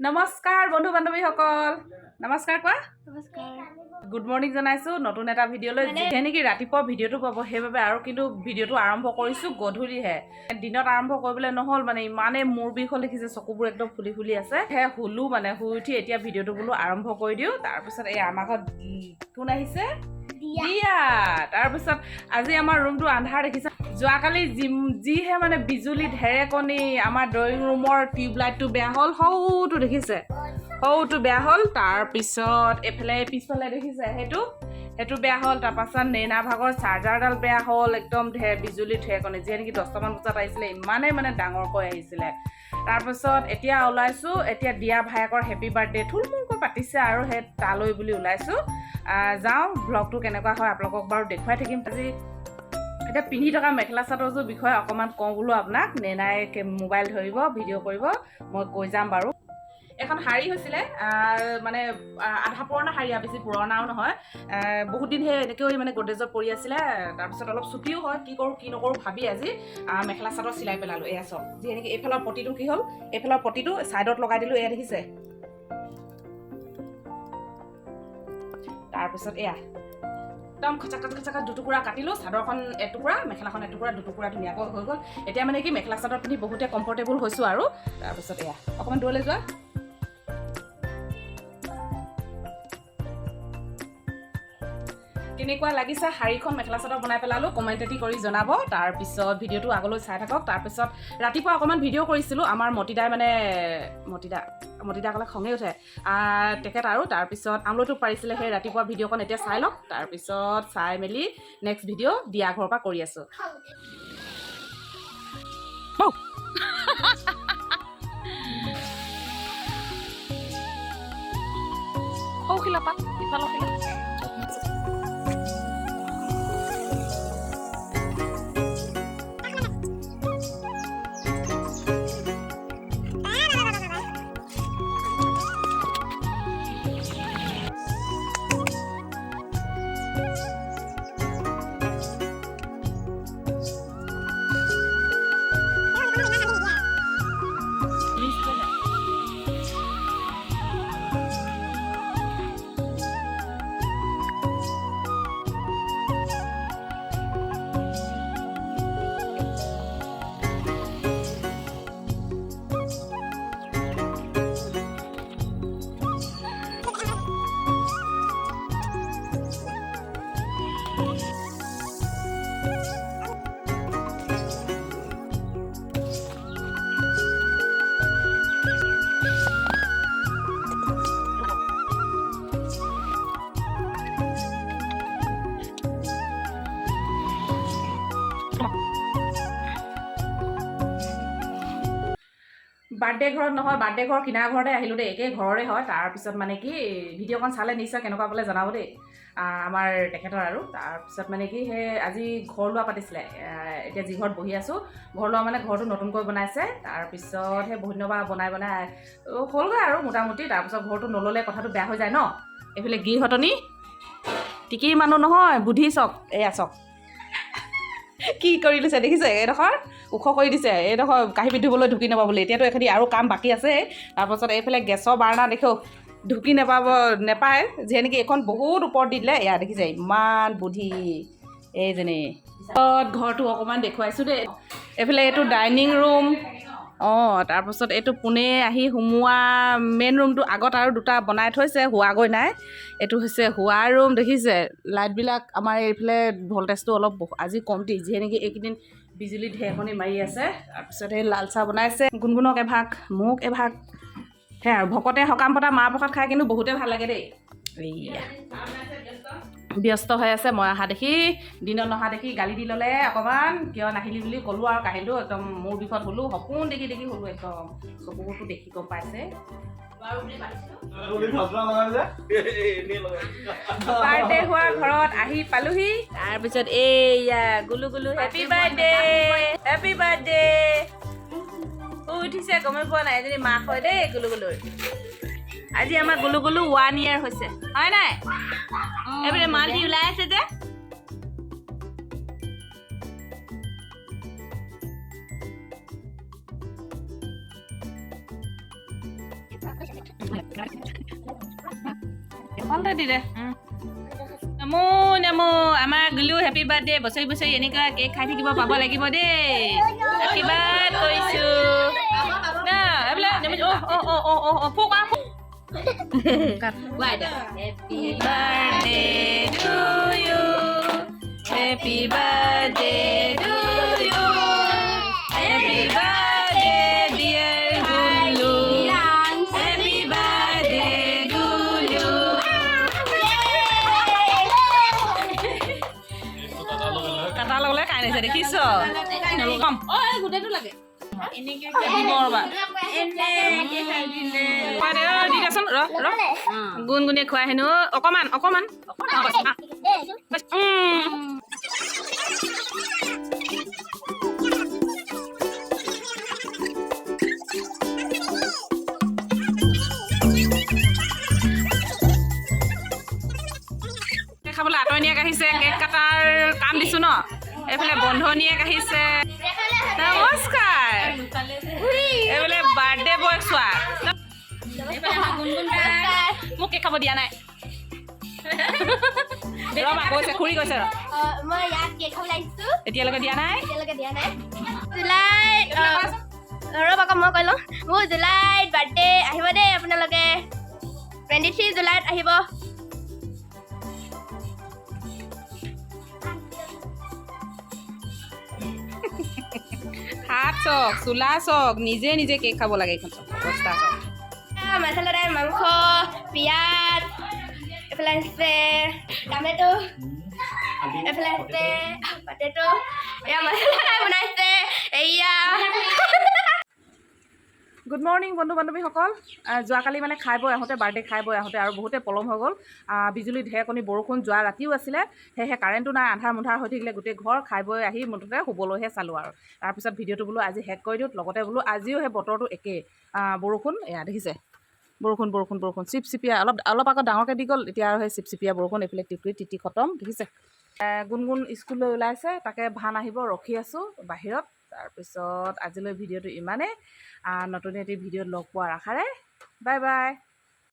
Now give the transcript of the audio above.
নমস্কাৰ বন্ধু বান্ধৱীসকল নমস্কাৰ কোৱা নমস্কাৰ গুড মৰ্নিং জনাইছো নতুন এটা ভিডিঅ'লৈ যেনে কি ৰাতিপুৱা ভিডিঅ'টো পাব সেইবাবে আৰু কিন্তু ভিডিঅ'টো আৰম্ভ কৰিছো গধূলিহে দিনত আৰম্ভ কৰিবলৈ নহ'ল মানে ইমানে মূৰ বিষ হ'ল দেখিছে চকুবোৰ একদম ফুলি ফুলি আছে হে হুলো মানে শুই উঠি এতিয়া ভিডিঅ'টো বোলো আৰম্ভ কৰি দিওঁ তাৰপিছত এই আমাৰ ঘৰত কোন আহিছে দিয়া তাৰপিছত আজি আমাৰ ৰুমটো আন্ধাৰ দেখিছে যোৱাকালি যিহে মানে বিজুলী ঢেৰেকণি আমাৰ ড্ৰয়িং ৰুমৰ টিউব লাইটটো বেয়া হ'ল সৌটো দেখিছে সৌটো বেয়া হ'ল তাৰপিছত এইফালে পিছফালে দেখিছে সেইটো বেয়া হ'ল তাৰপাছত নেইনা ভাগৰ চাৰ্জাৰডাল বেয়া হ'ল একদম বিজুলী ঢেৰেকণি যিয়ে নেকি 10টামান বজাত আহিছিলে ইমানেই মানে ডাঙৰকৈ আহিছিলে তাৰপিছত এতিয়া ওলাইছোঁ এতিয়া দিয়া ভায়েকৰ হেপী বাৰ্থডে থুলমূলকৈ পাতিছে আৰু সেই তালৈ বুলি ওলাইছোঁ যাওঁ ব্লগটো কেনেকুৱা হয় আপোনালোকক বাৰু দেখুৱাই থাকিম আজি এতিয়া পিন্ধি থকা মেখেলা চাদৰযোৰ বিষয়ে অকণমান কওঁ বোলো আপোনাক নেনাই মোবাইল ধৰিব ভিডিঅ' কৰিব মই কৈ যাম বাৰু এখন শাৰী হৈছিলে মানে আধা পুৰণা শাৰী বেছি পুৰণাও নহয় বহুত দিন সেই এনেকৈ মানে গডৰেজত পৰি আছিলে তাৰপিছত অলপ চুটিও হয় কি কৰোঁ কি নকৰোঁ ভাবি আজি মেখেলা চাদৰ চিলাই পেলালোঁ এয়া চব যি এনেকৈ এইফালৰ পটিটো কি হ'ল এইফালৰ পটিটো ছাইডত লগাই দিলোঁ এয়া দেখিছে তাৰপিছত এয়া একদম খচাকা দুটুকুৰা কাটিলোঁ চাদৰখন এটুকুৰা মেখেলাখন এটুকুৰা দুটুকুৰা ধুনীয়াকৈ হৈ গ'ল এতিয়া মানে কি মেখেলা চাদৰ পিন্ধি বহুতে কমফৰ্টেবল হৈছোঁ আৰু তাৰপিছত এয়া অকণমান দূৰলৈ যোৱা কেনেকুৱা লাগিছে শাৰীখন মেখেলা চাদৰ বনাই পেলালোঁ কমেণ্টেটি কৰি জনাব তাৰপিছত ভিডিঅ'টো আগলৈ চাই থাকক তাৰপিছত ৰাতিপুৱা অকণমান ভিডিঅ' কৰিছিলোঁ আমাৰ মতিদাই মানে মতিদা ক'লে খঙে উঠে তেখেত আৰু তাৰপিছত আমলৈটোক পাৰিছিলে সেই ৰাতিপুৱা ভিডিঅ'খন এতিয়া চাই লওক তাৰপিছত চাই মেলি নেক্সট ভিডিঅ' দিয়া ঘৰৰ পৰা কৰি আছোঁ সৌখিলাপাত ইফালৰ বাৰ্থডে ঘৰত নহয় বাৰ্থডে ঘৰ কিনাৰ ঘৰতে আহিলোঁ দেই একেই ঘৰৰে হয় তাৰপিছত মানে কি ভিডিঅ'খন চালে নিশ্চয় কেনেকুৱা বোলে জনাব দেই আমাৰ তেখেতৰ আৰু তাৰপিছত মানে কি সেই আজি ঘৰ লোৱা পাতিছিলে এতিয়া যি ঘৰত বহি আছোঁ ঘৰ লোৱা মানে ঘৰটো নতুনকৈ বনাইছে তাৰপিছত সেই বহুত দিনৰ পৰা বনাই হ'লগৈ আৰু মোটামুটি তাৰপিছত ঘৰটো নল'লে কথাটো বেয়া হৈ যায় ন এইফালে গিৰিহঁতনি টিকিৰ মানুহ নহয় বুদ্ধি চক এয়া চক কি কৰি দিছে দেখিছে এইডোখৰ ওখ কৰি দিছে এইডোখৰ কাঁহী পিন্ধিবলৈ ঢুকি নাপাব বুলি এতিয়াতো এখেতি আৰু কাম বাকী আছে তাৰপাছত এইফালে গেছৰ বাৰ্ণা দেখো ঢুকি নেপায় যিয়ে নেকি এইখন বহুত ওপৰত দি দিলে এয়া দেখিছে ইমান বুদ্ধি এইজনী ঘৰটো অকণমান দেখুৱাইছোঁ দেই এইফালে এইটো ডাইনিং ৰুম তাৰপাছত এইটো পোনে আহি সোমোৱা মেইন ৰুমটো আগত আৰু দুটা বনাই থৈছে হোৱাগৈ নাই এইটো হৈছে শোৱা ৰুম দেখিছে লাইটবিলাক আমাৰ এইফালে ভল্টেজটো অলপ আজি কমটি যিয়ে নেকি এইকেইদিন বিজুলী ঢেৰেকণি মাৰি আছে তাৰপিছত সেই লাল চাহ বনাইছে গুণগুণক এভাগ মোক এভাগ সেয়া আৰু ভকতে সকাম পতা মাহ প্ৰসাদ খাই কিন্তু বহুতে ভাল লাগে দেই এইয়া ব্যস্ত হৈ আছে মই অহা দেখি দিনত নহা দেখি গালি দি ল'লে অকণমান কিয় নাহিলি বুলি ক'লোঁ আৰু কাহিলোঁ একদম মোৰ বিষত হ'লোঁ সপোন দেখি হ'লোঁ একদম চকুবোৰটো দেখি গম পাইছে বাৰ্থডে হোৱা ঘৰত আহি পালোহি তাৰপিছত এইয়া গুলু হেপী বাৰ্থডে উঠিছে গমেই পোৱা নাই এজনী মাক হয় দেই গুলুৰ আজি আমাৰ গুলু 1 year হৈছে হয় নাই এইফালে মালটি ওলাই আছে যে ভালটা দি দে নমো নমো আমাৰ গুলু হেপী বাৰ্থডে বছৰি বছৰি এনেকুৱা কেক খাই থাকিব পাব লাগিব দেই আশীৰ্বাদ কৰিছোঁ না এইবিলাক ফুক Happy birthday to you. Happy birthday to you. Happy birthday, dear Gulu. Happy birthday, Gulu. Kata lole kain aja deh kiso. Kom. Oh, gudetu lagi. Ini kayak gimana, Pak? Ini kayak gini. Pada di dasan, roh. Gun-gunnya kuah ini, okoman. খাবলৈ আঁতৰণীয়াক আহিছে cake কাটাৰ কাম দিছো ন এইফালে বন্ধনীয়াক আহিছে নমস্কাৰ এইফালে birthday বয় চোৱা মোক কেক খাব দিয়া নাই ৰবা কৈছে খুৰী কৈছে মই ইয়াত কেক খাবলৈ আহিছো এতিয়ালৈকে দিয়া নাই জুলাই ৰবা আকৌ মই কৈ লওঁ মোৰ জুলাইত বাৰ্থডে আহিব দেই আপোনালোকে 23 জুলাইত আহিব হাত চক চোলা চক নিজে নিজে কেক খাব লাগে এইখন চক অৱস্থা চক মছলা দাইল মাংস পিঁয়াজ এইফালে আছে টমেটো এইফালে আছে পটেটো এয়া মছলা দাইল বনাইছে এয়া গুড মৰ্ণিং বন্ধু বান্ধৱীসকল যোৱাকালি মানে খাই বৈ আহোঁতে বাৰ্থডে খাই বৈ আহোঁতে আৰু বহুতে পলম হৈ গ'ল বিজুলী ঢেৰেকণি বৰষুণ যোৱা ৰাতিও আছিলে সেয়েহে কাৰেণ্টটো নাই আন্ধাৰ মুন্ধাৰ হৈ থাকিলে গোটেই ঘৰ খাই বৈ আহি মুঠতে শুবলৈহে চালোঁ আৰু তাৰপিছত ভিডিঅ'টো বোলো আজি শেষ কৰি দিওঁ লগতে বোলো আজিও সেই বতৰটো একেই বৰষুণ এয়া দেখিছে বৰষুণ চিপচিপীয়া অলপ আগত ডাঙৰকৈ দি গ'ল এতিয়া আৰু সেই চিপচিপীয়া বৰষুণ এইফালে টিপৰি তিতি খতম দেখিছে গুণগুণ স্কুললৈ ওলাইছে তাকে ভান আহিব ৰখি আছোঁ বাহিৰত তাৰপিছত আজিলৈ ভিডিঅ'টো ইমানেই নতুন এটি ভিডিঅ'ত লগ পোৱাৰ আশাৰে বাই বাই